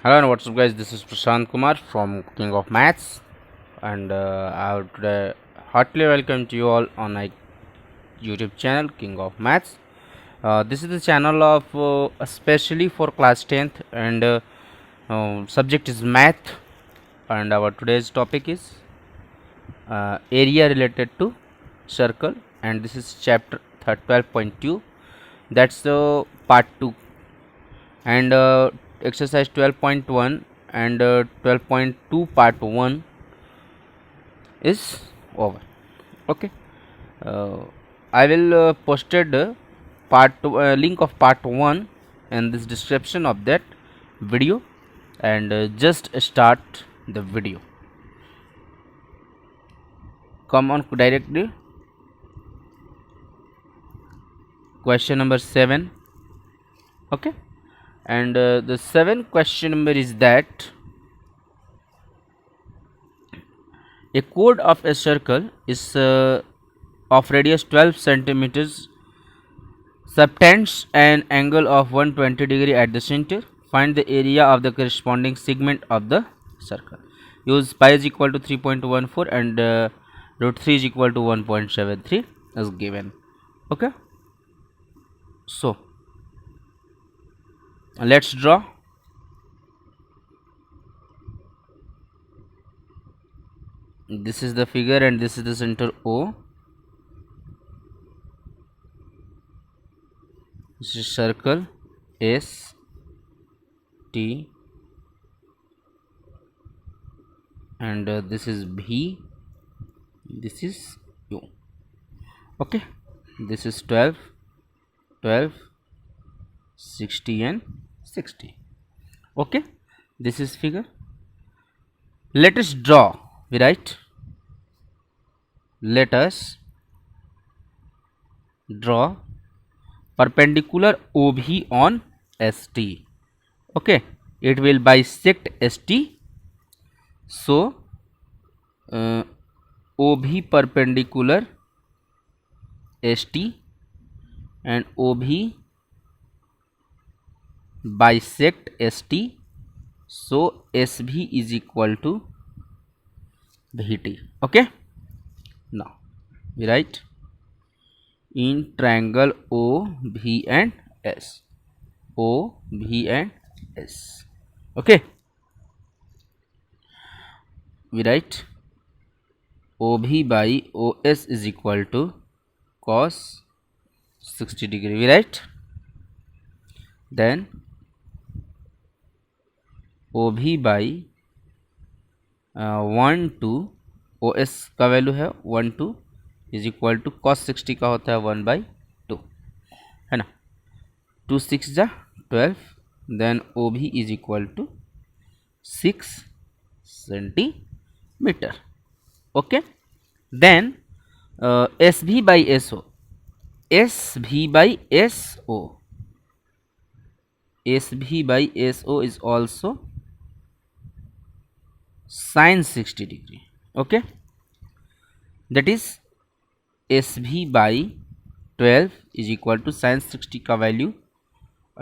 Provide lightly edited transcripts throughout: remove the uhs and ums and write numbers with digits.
Hello and what's up guys, this is Prashant Kumar from King of Maths, and I would today heartily welcome to you all on my YouTube channel King of Maths. This is the channel of especially for class 10th, and subject is math, and our today's topic is area related to circle, and this is chapter 12.2, that's part 2, and exercise 12.1 and 12.2 part 1 is over. Okay, uh, I will posted link of part 1 in this description of that video, and just start the video. Come on directly. Question number 7. Okay, and the 7th question number is that a chord of a circle is of radius 12 centimeters subtends an angle of 120 degree at the center. Find the area of the corresponding segment of the circle. Use pi is equal to 3.14 and root 3 is equal to 1.73 as given. Okay, so let's draw. This is the figure and this is the center O. This is circle S T, and this is V, this is U. Okay, this is 12, 12, 60 and 60. Okay, this is figure. Let us draw. We write, let us draw perpendicular OB on ST. Okay, it will bisect ST. So OB perpendicular ST and OB bisect ST. So SV is equal to VT. Okay, now we write in triangle OV and S. OV and S. Okay, we write OV by OS is equal to cos 60 degree. We write then OV by 1 to OS का value है 1 2 is equal to cos 60 का होता है 1/2, है ना. 2 6 जा 12, then OB is equal to 6 centimetre. Okay, then SV by SO, SV by SO, SV by SO is also sin 60 degree. Okay, that is SV by 12 is equal to sin 60 का value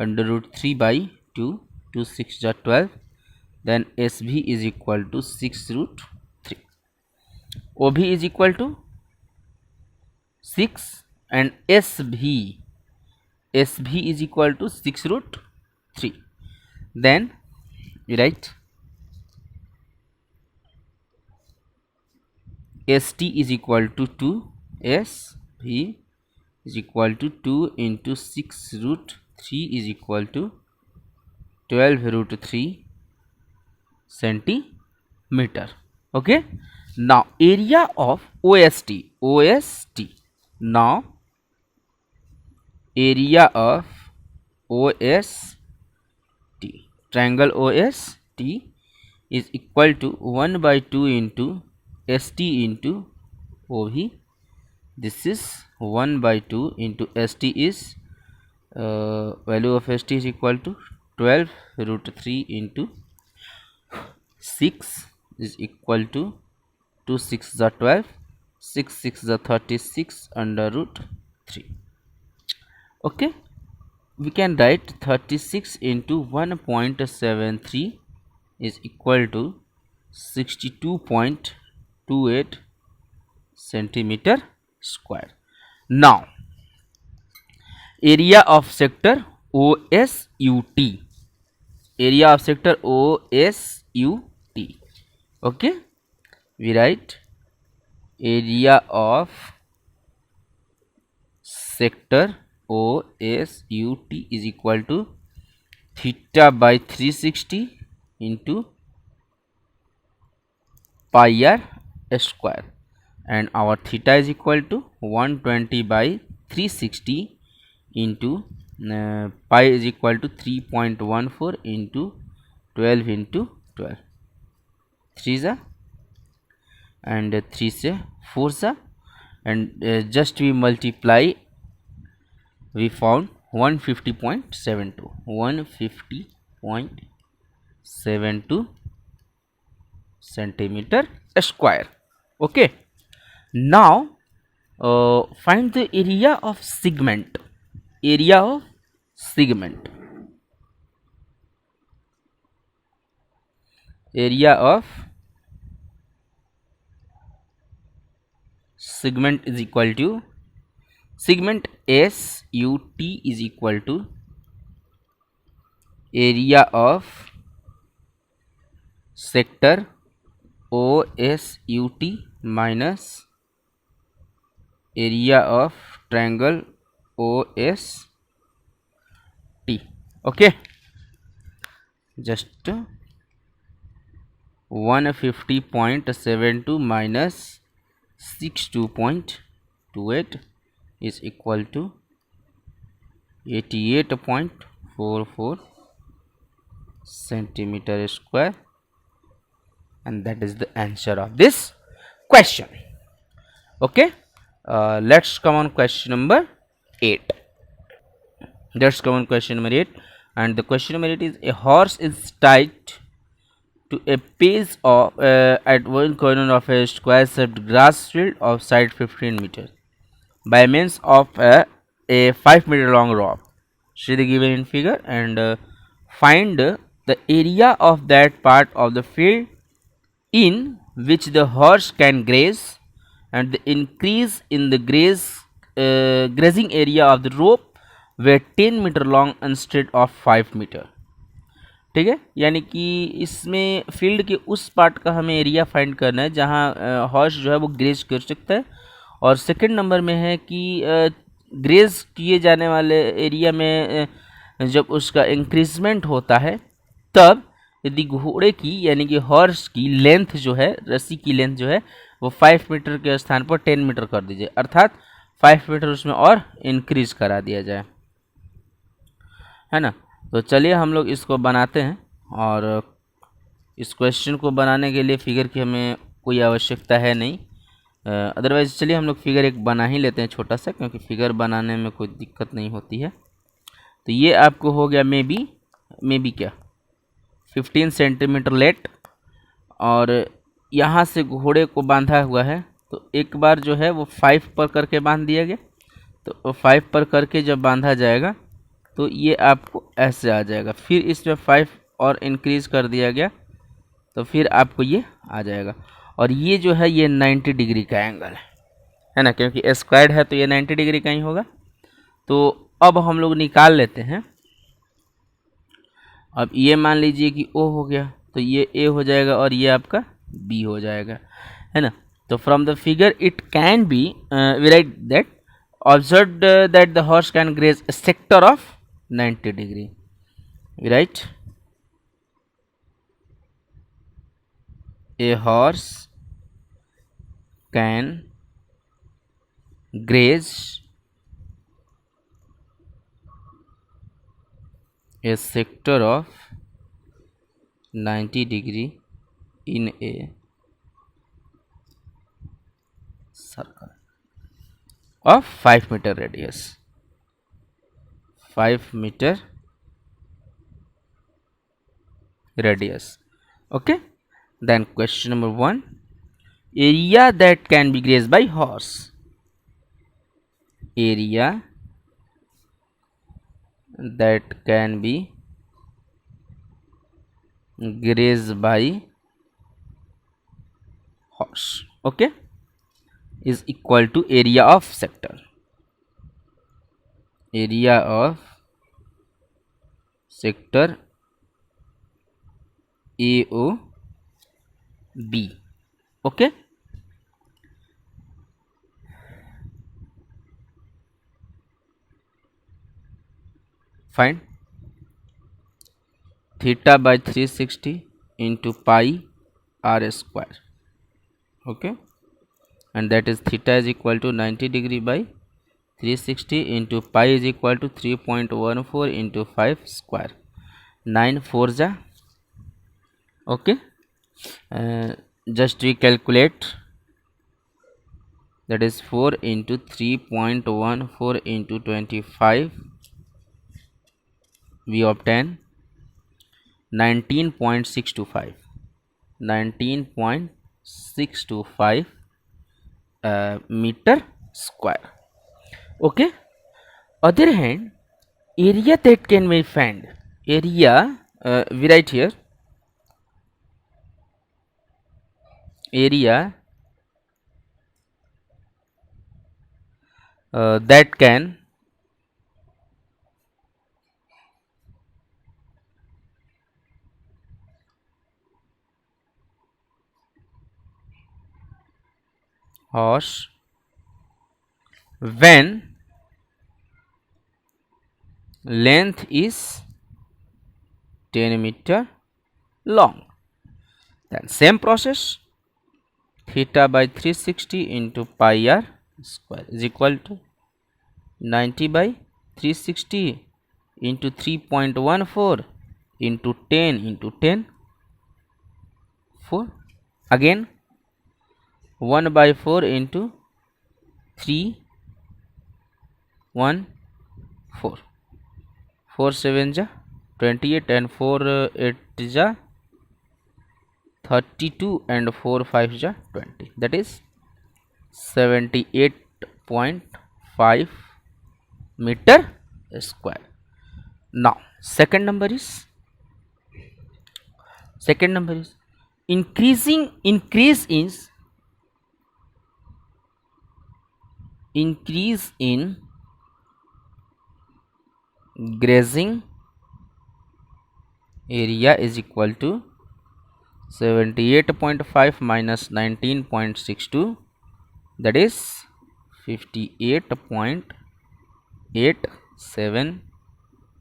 under root 3 by 2, 2 6 जा 12, then SV is equal to 6 root 3. OB is equal to 6 and SV is equal to 6 root 3. Then we write ST is equal to 2, SV is equal to 2 into 6 root 3 is equal to 12 root 3 centimeter. Okay, now area of OST. Now area of OST, triangle OST is equal to 1 by 2 into ST into OV. This is 1 by 2 into ST is value of ST is equal to 12 root 3 into 6 is equal to 2 6 is 12, 6 6 is 36 under root 3. Okay, we can write 36 into 1.73 is equal to 62.28 centimeter square. Now area of sector OSUT, area of sector OSUT. Okay, we write area of sector OSUT is equal to theta by 360 into pi r square, and our theta is equal to 120 by 360 into pi is equal to 3.14 into 12 into 12, 3 is and 3 से 4 सा, and just we multiply, we found 150.72, 150.72 centimeter square. Okay, now find the area of segment, area of segment, area of segment is equal to, segment SUT is equal to area of sector OSUT minus area of triangle OST. Okay, just 150.72 minus 62.28 is equal to 88.44 centimeter square, and that is the answer of this question. Okay, let's come on question number 8. Let's come on question number 8, and the question number 8 is: a horse is tied to a piece of at one corner of a square shaped grass field of side 15 meters by means of a 5 meter long rope. See the given in figure, and find the area of that part of the field in which the horse can graze, and the increase in the grazing area of the rope were 10 meter long instead of 5 meter. ठीक है, यानी कि इसमें field के उस part का हमें area find करना है जहाँ हॉर्स जो है वो ग्रेज कर सकता है, और सेकंड नंबर में है कि ग्रेज किए जाने वाले एरिया में जब उसका इंक्रीजमेंट होता है तब यदि घोड़े की यानी कि हॉर्स की लेंथ जो है, रस्सी की लेंथ जो है वो 5 मीटर के स्थान पर 10 मीटर कर दीजिए, अर्थात 5 मीटर उसमें और इंक्रीज करा दिया जाए, है ना। तो चलिए हम लोग इसको बनाते हैं, और इस क्वेश्चन को बनाने के लिए फिगर की हमें कोई आवश्यकता है नहीं, अदरवाइज चलिए हम लोग फिगर एक बना ही लेते हैं छोटा सा, क्योंकि फिगर बनाने में कोई दिक्कत नहीं होती है। तो ये आपको हो गया मे बी क्या 15 सेंटीमीटर लेट, और यहाँ से घोड़े को बांधा हुआ है, तो एक बार जो है वो 5 पर करके बांध दिया गया, तो 5 पर करके जब बांधा जाएगा तो ये आपको ऐसे आ जाएगा, फिर इसमें 5 और इंक्रीज कर दिया गया तो फिर आपको ये आ जाएगा, और ये जो है ये 90 डिग्री का एंगल है ना, क्योंकि स्क्वायर्ड है तो ये 90 डिग्री का ही होगा। तो अब हम लोग निकाल लेते हैं। अब ये मान लीजिए कि O हो गया, तो ये A हो जाएगा और ये आपका B हो जाएगा, है ना। तो from the figure it can be we write that observe that the horse can graze a sector of 90 degree, we write a horse can graze a sector of 90 degree in a circle of 5 meter radius, 5 meter radius. Okay, then question number 1: area that can be grazed by horse, area that can be grazed by horse, okay, is equal to area of sector. Area of sector AOB, okay. Find theta by 360 into pi r square, okay, and that is theta is equal to 90 degree by 360 into pi is equal to 3.14 into 5 square, 9 4 ja, okay. Just we calculate, that is 4 into 3.14 into 25, we obtain 19.625, 19.625 meter square, okay. Other hand, area that can be found, area, we write here area that can horse when length is 10 meter long. Then same process, theta by 360 into pi r square is equal to 90 by 360 into 3.14 into 10 into 10, 4, again 1 by 4 into 3 1 4, 4 7 ja 28 and 4 8 ja 32 and 4 5 ja 20, that is 78.5 meter square. Now second number is increase in grazing area is equal to 78.5 minus 19.62, that is 58.87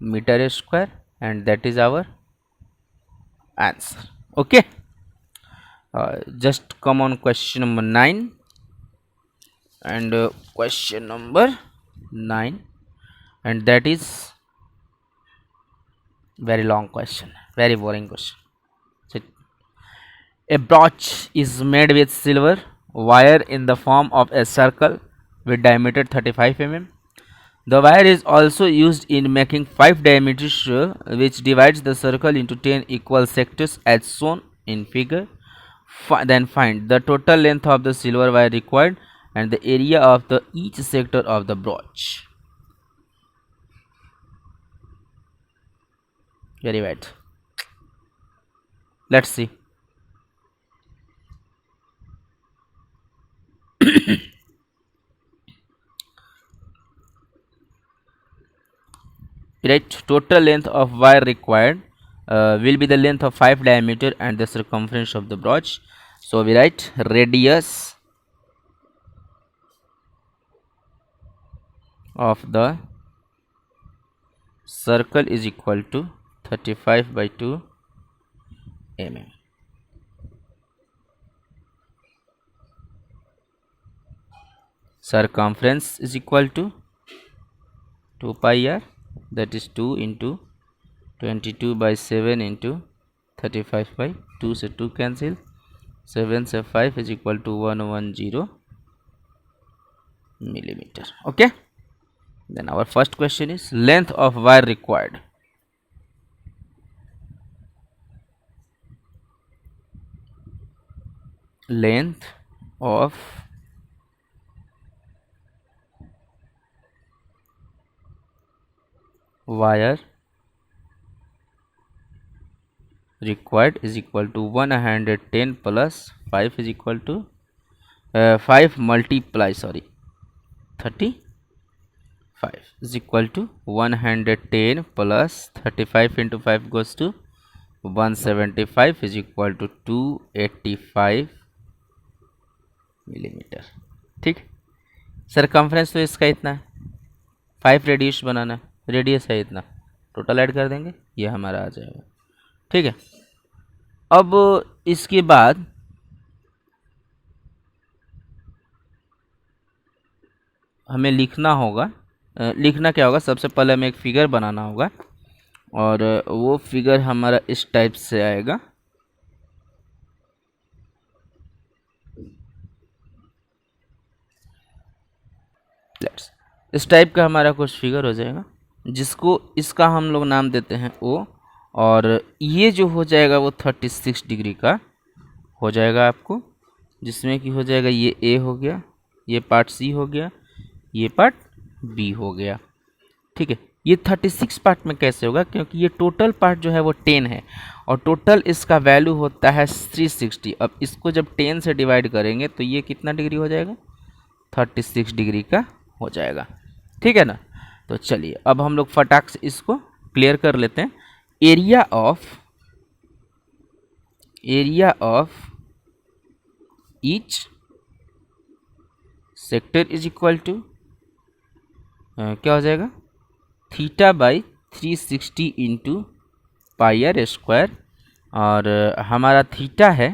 meter square, and that is our answer, okay. Just come on question number 9, and question number 9, and that is very long question, very boring question. So, a brooch is made with silver wire in the form of a circle with diameter 35 mm. The wire is also used in making 5 diameters which divides the circle into 10 equal sectors as shown in figure. Then find the total length of the silver wire required and the area of the each sector of the brooch. Very bad. Let's see. Right, total length of wire required will be the length of 5 diameter and the circumference of the brooch. So we write radius of the circle is equal to 35 by 2 mm. Circumference is equal to 2 pi r, that is 2 into 22 by 7 into 35 by 2, so 2 cancel, 7 so 5 is equal to 110 millimeter, okay. Then our first question is length of wire required. Length of wire required is equal to 110 plus 5 is equal to 5 multiply 35 is equal to 110 plus 35 into 5 goes to 175 is equal to 285 millimetre. ठीक, circumference तो इसका इतना है, 5 radius बनाना, radius है इतना, total add कर देंगे, ये हमारा आ जाएगा. ठीक है, अब इसके बाद हमें लिखना होगा, लिखना क्या होगा, सबसे पहले हमें एक फिगर बनाना होगा और वो फिगर हमारा इस टाइप से आएगा. इस टाइप का हमारा कुछ फिगर हो जाएगा जिसको इसका हम लोग नाम देते हैं ओ, और ये जो हो जाएगा वो 36 डिग्री का हो जाएगा आपको, जिसमें कि हो जाएगा ये ए हो गया, ये पार्ट सी हो गया, ये पार्ट बी हो गया. ठीक है, ये 36 पार्ट में कैसे होगा, क्योंकि ये टोटल पार्ट जो है वो 10 है और टोटल इसका वैल्यू होता है 360. अब इसको जब 10 से डिवाइड करेंगे तो ये कितना डिग्री हो जाएगा, 36 डिग्री का हो जाएगा. ठीक है ना, तो चलिए अब हम लोग फटाक से इसको क्लियर कर लेते हैं. Area of each sector is equal to क्या हो जाएगा, theta by 360 into pi R square, और हमारा थीटा है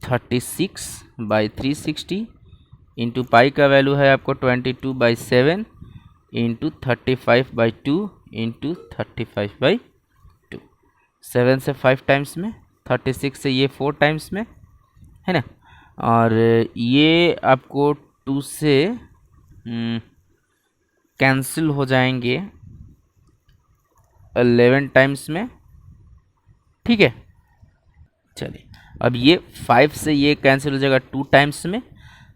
36 बाई 360 इंटू पाई का वैल्यू है आपको 22/7 इंटू 35/2 इंटू 35/2. 7 से 5 टाइम्स में, 36 से ये 4 टाइम्स में है ना, और ये आपको 2 से कैंसिल हो जाएंगे 11 टाइम्स में. ठीक है, चलिए अब ये 5 से ये कैंसिल हो जाएगा 2 टाइम्स में.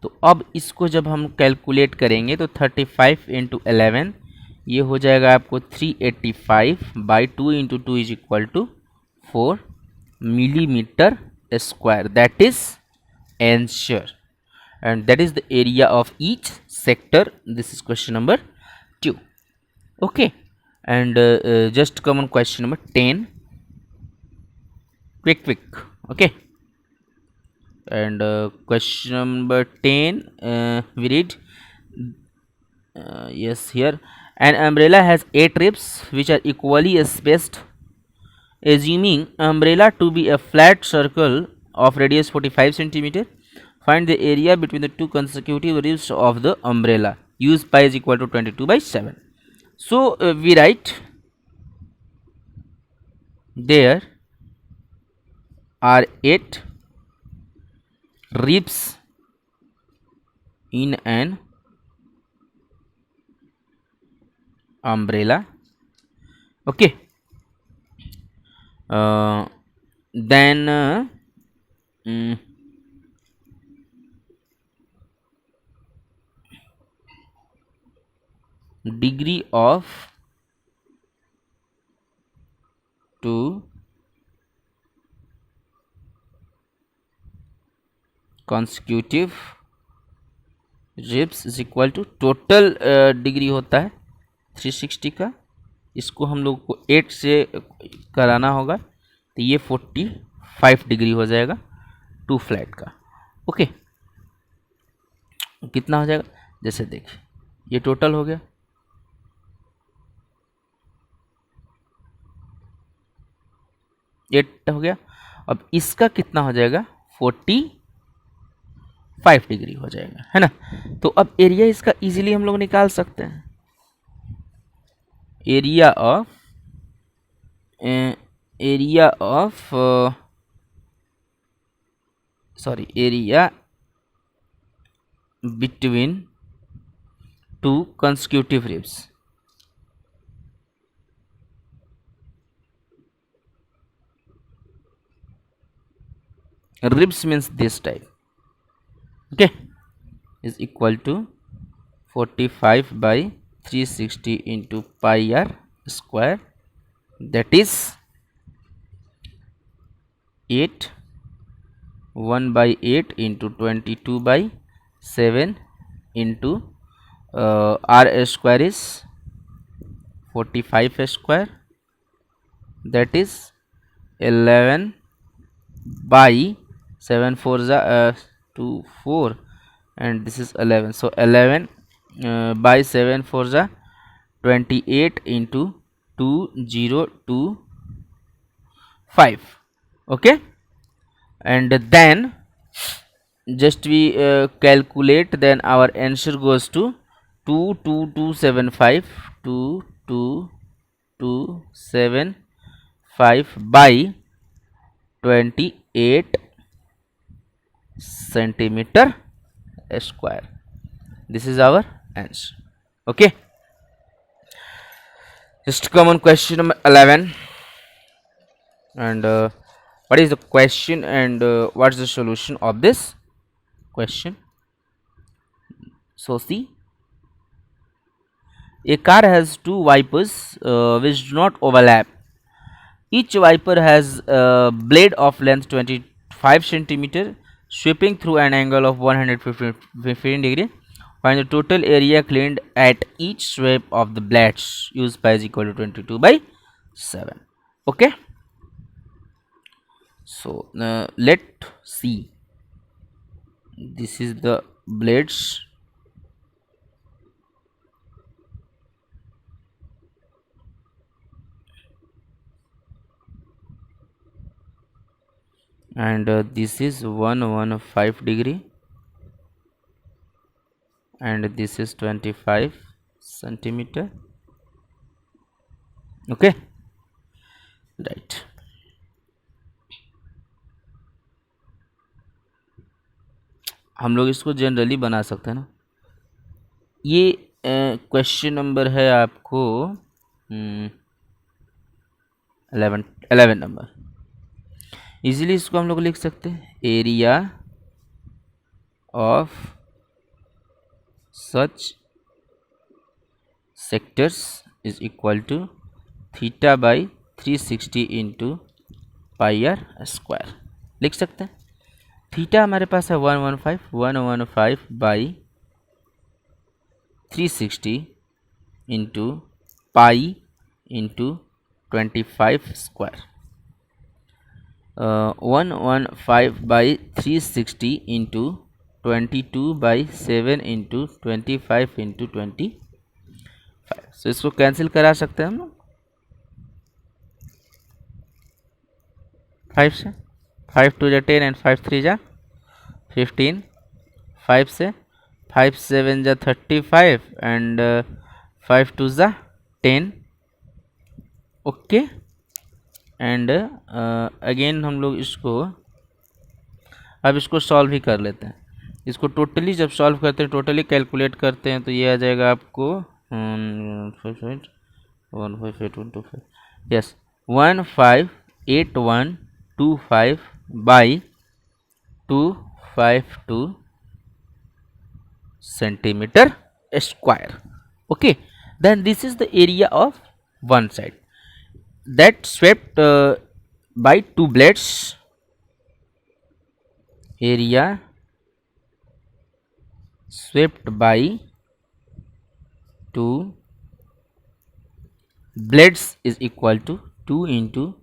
तो अब इसको जब हम कैलकुलेट करेंगे तो 35 इंटू 11 ये हो जाएगा आपको 385/2 into 2 is equal to 4 millimetre square. That is answer and that is the area of each sector. This is question number 2. Okay, and just come on question number 10. Quick. Okay, and question number 10 we read yes, here an umbrella has 8 ribs which are equally spaced. Assuming umbrella to be a flat circle of radius 45 centimeter, find the area between the two consecutive ribs of the umbrella. Use pi is equal to 22/7. So we write there are 8 ribs in an umbrella. Okay, then degree of two consecutive ribs is equal to total degree होता है 360 का, इसको हम लोग को 8 से कराना होगा तो ये 45 डिग्री हो जाएगा 2 फ्लैट का. ओके, कितना हो जाएगा, जैसे देखिए ये टोटल हो गया, एट हो गया. अब इसका कितना हो जाएगा, 45 डिग्री हो जाएगा, है ना. तो अब एरिया इसका इजीली हम लोग निकाल सकते हैं. Area between two consecutive ribs. Ribs means this type. Okay, is equal to 45/360 into pi r square, that is 8, 1 by 8 into 22 by 7 into r square is 45 square, that is 11 by 7 4 2 4, and this is 11, so 11 by 7 4 28 into 2025. okay, and then just we calculate, then our answer goes to 22275 22275 by 28 centimeter square. This is our answer. okay, just come on question number 11, and what is the question, and what's the solution of this question. So see, a car has two wipers which do not overlap. Each wiper has a blade of length 25 centimeter sweeping through an angle of 115 degree. Find the total area cleaned at each sweep of the blades used by is equal to 22 by 7. okay, so let's see, this is the blades, and this is 115 degree, and this is 25 centimeter. okay, right, हम लोग इसको generally बना सकते हैं ना. ये question number है आपको 11 नंबर. इजीली इसको हम लोग लिख सकते हैं, area of such sectors is equal to theta by 360 into pi R square. लिख सकते हैं. थीटा हमारे पास है 115 by 360 into pi into 25 square. 115 by 360 into 22 by 7 into 25 into 25. So इसको कैंसिल करा सकते हैं हम लोग 5 से. 5 2 10 एंड 5 3 15. 5 से 5 7 35 एंड 5 2 10. ओके, एंड अगेन हम लोग इसको अब इसको सॉल्व ही कर लेते हैं. इसको टोटली जब सॉल्व करते हैं, टोटली कैलकुलेट करते हैं, तो ये आ जाएगा आपको 15825. Yes, 158125 by 252 centimeter square. okay, then this is the area of one side that swept by two blades. area swept by two blades is equal to 2 into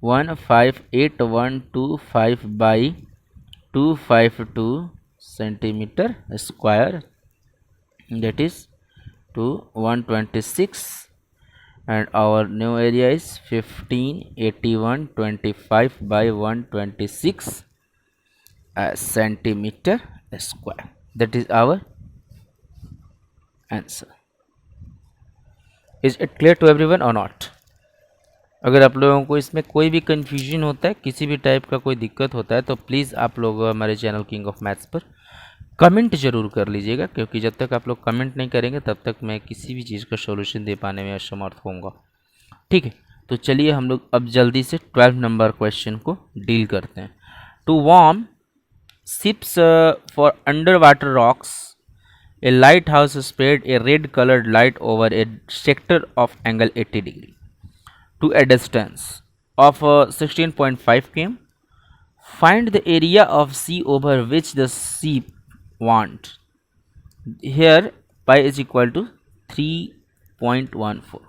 1582125 by 252 centimeter square, that is to 126, and our new area is 158125 by 126 centimeter square. That is our answer. Is it clear to everyone or not? अगर आप लोगों को इसमें कोई भी confusion होता है, किसी भी टाइप का कोई दिक्कत होता है, तो प्लीज़ आप लोग हमारे चैनल किंग ऑफ मैथ्स पर कमेंट ज़रूर कर लीजिएगा, क्योंकि जब तक आप लोग कमेंट नहीं करेंगे तब तक मैं किसी भी चीज़ का सॉल्यूशन दे पाने में असमर्थ होऊंगा. ठीक है, तो चलिए हम लोग अब जल्दी से 12 नंबर क्वेश्चन को डील करते हैं. To warm ships for underwater rocks, a lighthouse spread a red colored light over a sector of angle 80 degree to a distance of 16.5 km. Find the area of sea over which the sheep want. Here pi is equal to 3.14.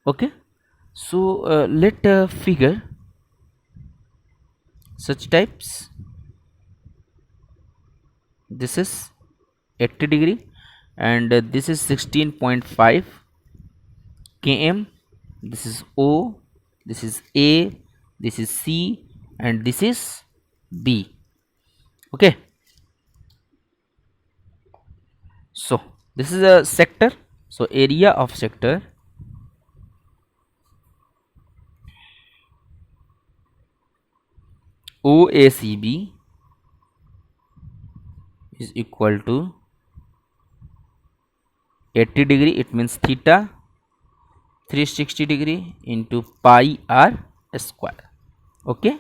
Okay, so let figure such types. This is 80 degree and this is 16.5 km. This is O, this is A, this is C, and this is B. Okay, so this is a sector. So area of sector OACB is equal to 80 degree, it means theta, 360 degree into pi r square. Okay,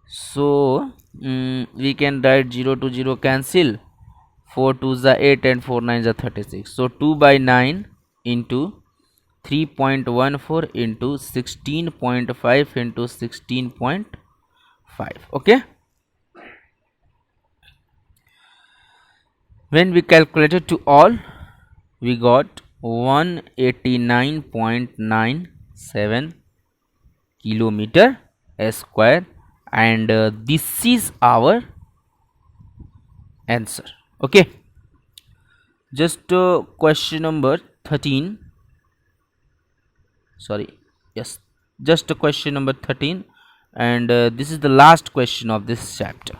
so we can write 0 to 0 cancel, 4 2s are 8 and 4 9s are 36. So 2 by 9 into 3.14 into 16.5 into 16.5. Okay, when we calculated to all, we got 189.97 kilometer square, and this is our answer. Okay, just question number 13. Sorry, yes, just question number 13, and this is the last question of this chapter.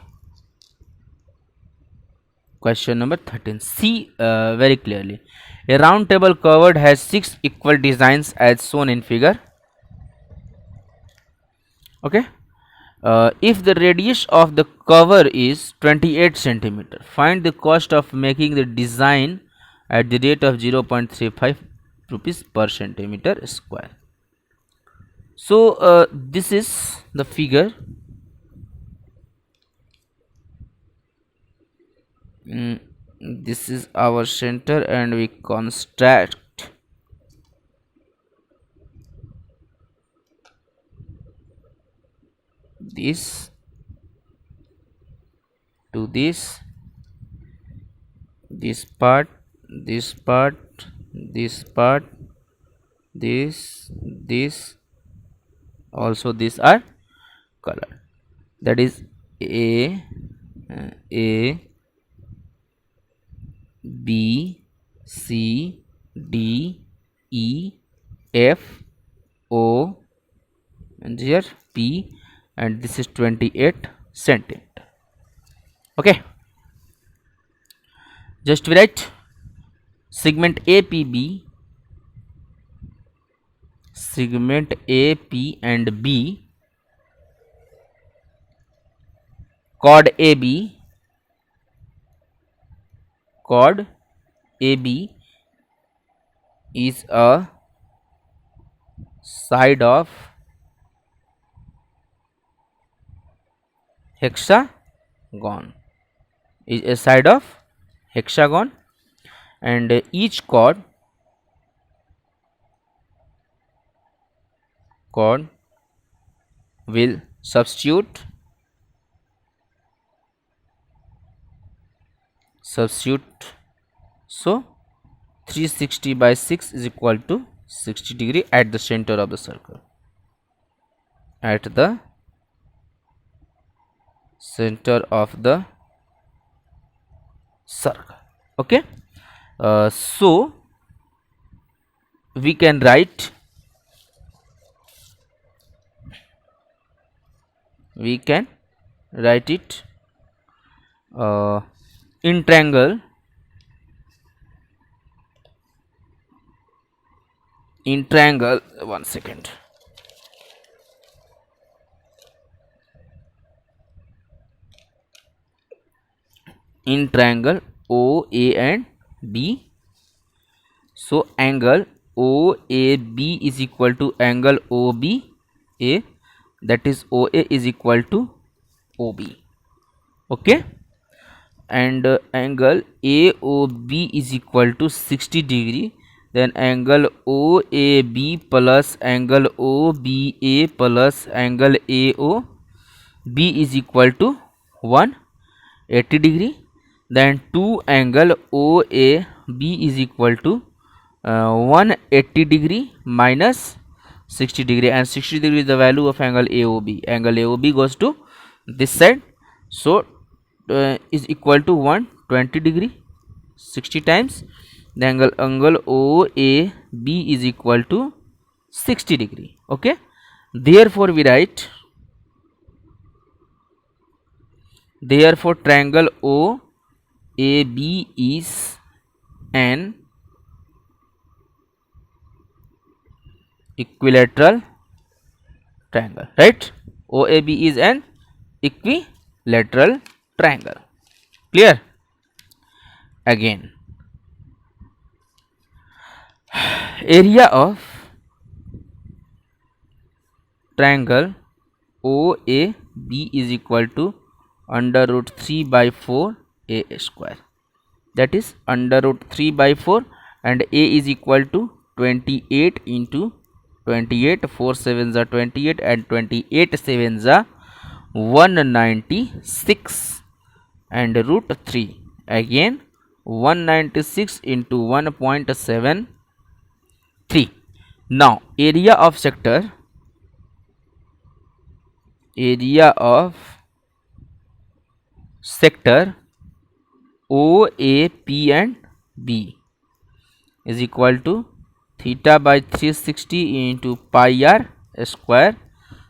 Question number 13. See very clearly. A round table covered has 6 equal designs as shown in figure. Okay. If the radius of the cover is 28 centimeter, find the cost of making the design at the rate of 0.35 rupees per centimeter square. So this is the figure. This is our center and we construct this to this part, this part, this part, this also, these are colored. That is A, B, C, D, E, F, O, and here P, and this is 28 centimeter. Okay, just we write segment APB, segment AP and B, chord AB, chord AB is a side of hexagon, is a side of hexagon, and each chord will substitute so 360 by 6 is equal to 60 degree at the center of the circle, at the center of the circle. Okay, so we can write, it in triangle, one second, in triangle OA and B. So angle OAB is equal to angle OBA, that is OA is equal to OB. Okay, and angle AOB is equal to 60 degree, then angle OAB plus angle OBA plus angle AO B is equal to 180 degree. Then 2 angle OAB is equal to 180 degree minus 60 degree, and 60 degree is the value of angle AOB. Angle AOB goes to this side, so is equal to 120 degree 60 times the angle OAB is equal to 60 degree. Okay, therefore we write, therefore triangle OAB is an equilateral triangle, right? OAB is an equilateral triangle. Clear? Again, area of triangle OAB is equal to under root 3 by 4 a square, that is under root 3 by 4, and a is equal to 28 into 28, 4 sevens are 28 and 28 sevens are 196, and root 3 again 196 into 1.73. Now area of sector OAP and B is equal to theta by 360 into pi r square.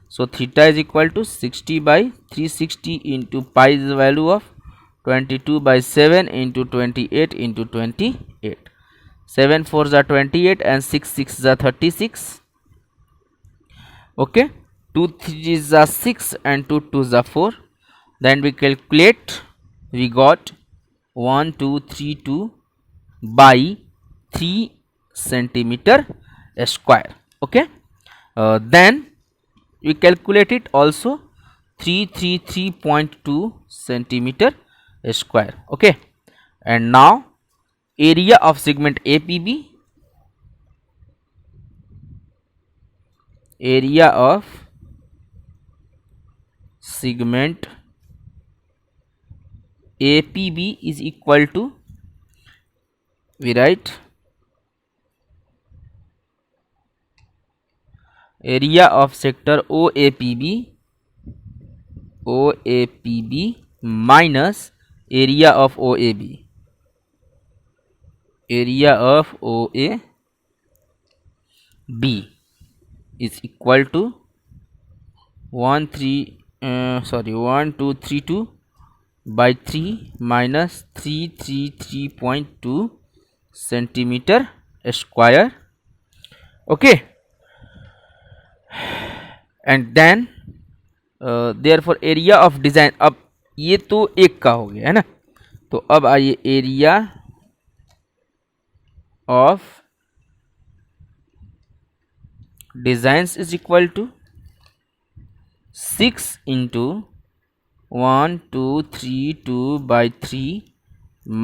So theta is equal to 60 by 360 into pi is the value of 22 by 7 into 28 into 28. 7 4s are 28 and 6 6s are 36. Okay, 2 3s are 6 and 2 2s are 4. Then we calculate, we got 1232 by 3 centimeter square. Okay, then we calculate it also 333.2 centimeter square. Okay, and now area of segment APB, area of segment APB is equal to, we write area of sector OAPB minus area of OAB, area of OAB is equal to 1232 by 3 minus 333.2 centimeter square. Okay, and then therefore area of design, अब ये तो एक का हो गया है ना, तो अब आइए area of designs is equal to 6 into 1232 by 3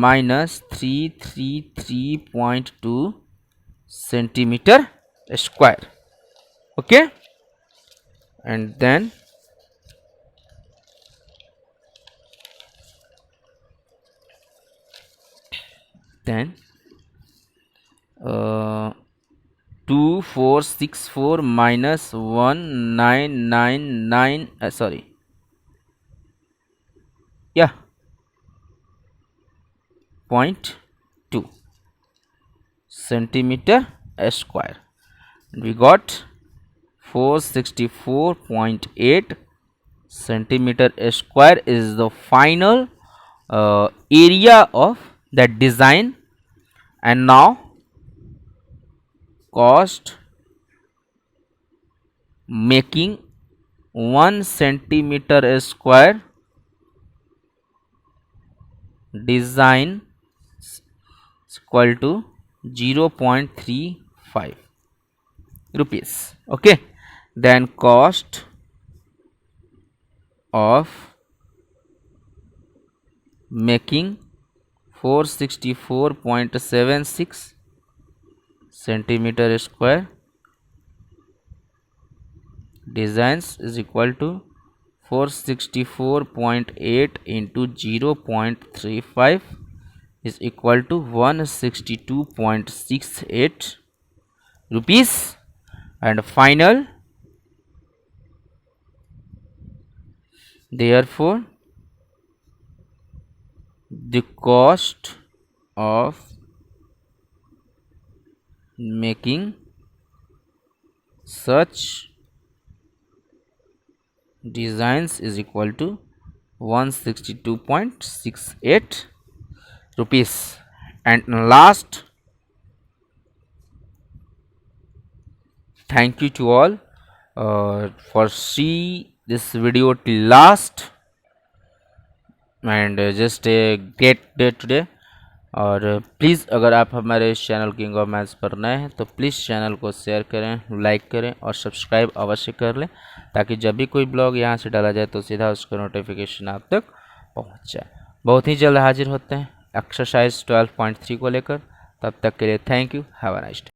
minus 333.2 centimeter square. Okay, and then then 2464 minus 1999 sorry, yeah, 0.2 centimeter square. We got 464.8 centimeter square is the final area of that design. And now cost making 1 centimeter square design is equal to 0.35 rupees. Okay, then cost of making 464.76 centimeter square designs is equal to 464.8 into 0.35 is equal to 162.68 rupees. And final, therefore the cost of making such designs is equal to 162.68 rupees. And last, thank you to all for see this video till last, and just a great day today. और please अगर आप हमारे इस channel king of maths पर नए हैं तो please channel को शेयर करें, लाइक करें और सब्सक्राइब अवश्य कर लें, ताकि जब भी कोई ब्लॉग यहाँ से डाला जाए तो सीधा उसका नोटिफिकेशन आप तक पहुँच जाए। बहुत ही जल्द हाजिर होते हैं एक्सरसाइज 12.3 को लेकर। तब तक के लिए thank you, have a nice day.